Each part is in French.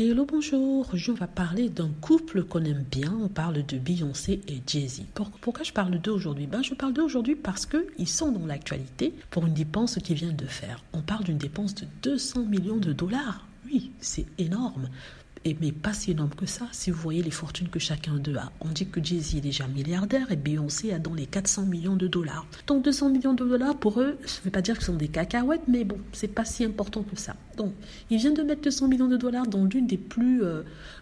Hello, bonjour. Aujourd'hui, on va parler d'un couple qu'on aime bien. On parle de Beyoncé et Jay-Z. Pourquoi je parle d'eux aujourd'hui? Je parle d'eux aujourd'hui parce qu'ils sont dans l'actualité pour une dépense qu'ils viennent de faire. On parle d'une dépense de 200 millions de dollars. Oui, c'est énorme. Mais pas si énorme que ça, si vous voyez les fortunes que chacun d'eux a. On dit que Jay-Z est déjà milliardaire et Beyoncé a dans les 400 millions de dollars. Donc 200 millions de dollars, pour eux, je ne vais pas dire que ce sont des cacahuètes, mais bon, c'est pas si important que ça. Donc, ils viennent de mettre 200 millions de dollars dans l'une des plus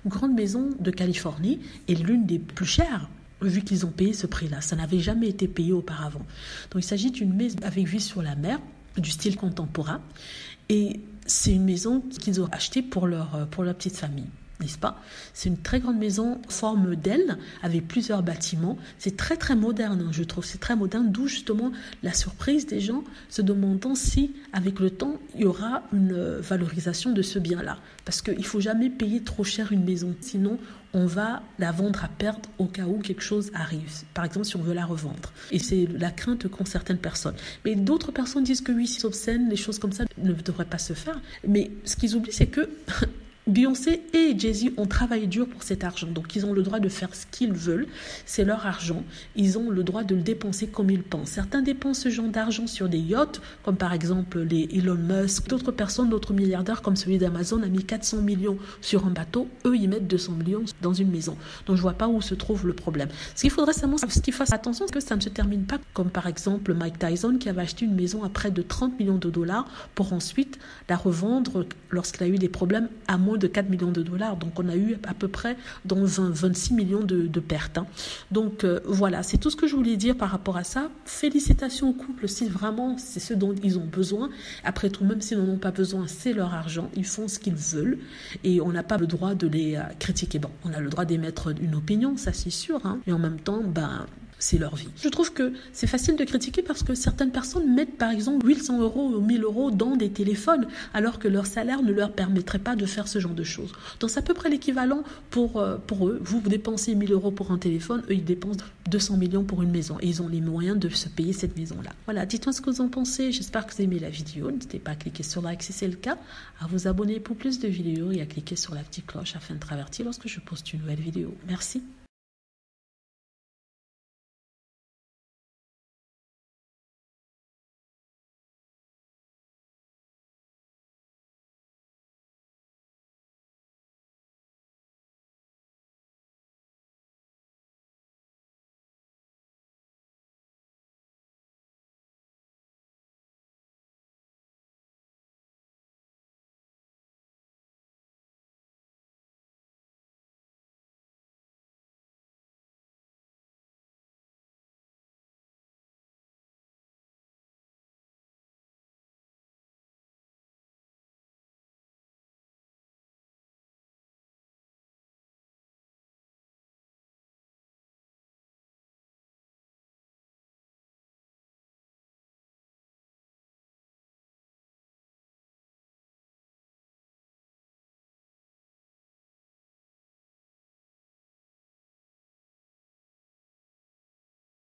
grandes maisons de Californie et l'une des plus chères, vu qu'ils ont payé ce prix-là. Ça n'avait jamais été payé auparavant. Donc, il s'agit d'une maison avec vue sur la mer, du style contemporain. Et c'est une maison qu'ils ont achetée pour leur petite famille, n'est-ce pas? C'est une très grande maison en forme d'aile avec plusieurs bâtiments. C'est très très moderne, je trouve. C'est très moderne, d'où justement la surprise des gens se demandant si, avec le temps, il y aura une valorisation de ce bien-là. Parce qu'il ne faut jamais payer trop cher une maison, sinon on va la vendre à perte au cas où quelque chose arrive. Par exemple, si on veut la revendre. Et c'est la crainte qu'ont certaines personnes. Mais d'autres personnes disent que oui, c'est obscène, les choses comme ça ne devraient pas se faire. Mais ce qu'ils oublient, c'est que Beyoncé et Jay-Z ont travaillé dur pour cet argent. Donc, ils ont le droit de faire ce qu'ils veulent. C'est leur argent. Ils ont le droit de le dépenser comme ils pensent. Certains dépensent ce genre d'argent sur des yachts, comme par exemple les Elon Musk. D'autres personnes, d'autres milliardaires, comme celui d'Amazon, a mis 400 millions sur un bateau. Eux, ils mettent 200 millions dans une maison. Donc, je ne vois pas où se trouve le problème. Ce qu'il faudrait seulement qu'ils fassent attention, c'est que ça ne se termine pas comme par exemple Mike Tyson qui avait acheté une maison à près de 30 millions de dollars pour ensuite la revendre lorsqu'il a eu des problèmes à moins de 4 millions de dollars. Donc, on a eu à peu près dans 26 millions de pertes. Donc, voilà, c'est tout ce que je voulais dire par rapport à ça. Félicitations au couple si vraiment c'est ce dont ils ont besoin. Après tout, même s'ils n'en ont pas besoin, c'est leur argent. Ils font ce qu'ils veulent et on n'a pas le droit de les critiquer. Bon, on a le droit d'émettre une opinion, ça c'est sûr. Mais en même temps, c'est leur vie. Je trouve que c'est facile de critiquer parce que certaines personnes mettent par exemple 800 euros ou 1000 euros dans des téléphones alors que leur salaire ne leur permettrait pas de faire ce genre de choses. Donc c'est à peu près l'équivalent pour eux. Vous dépensez 1000 euros pour un téléphone, eux ils dépensent 200 millions pour une maison et ils ont les moyens de se payer cette maison-là. Voilà, dites-moi ce que vous en pensez. J'espère que vous aimez la vidéo. N'hésitez pas à cliquer sur like si c'est le cas, à vous abonner pour plus de vidéos et à cliquer sur la petite cloche afin de traverser lorsque je poste une nouvelle vidéo. Merci.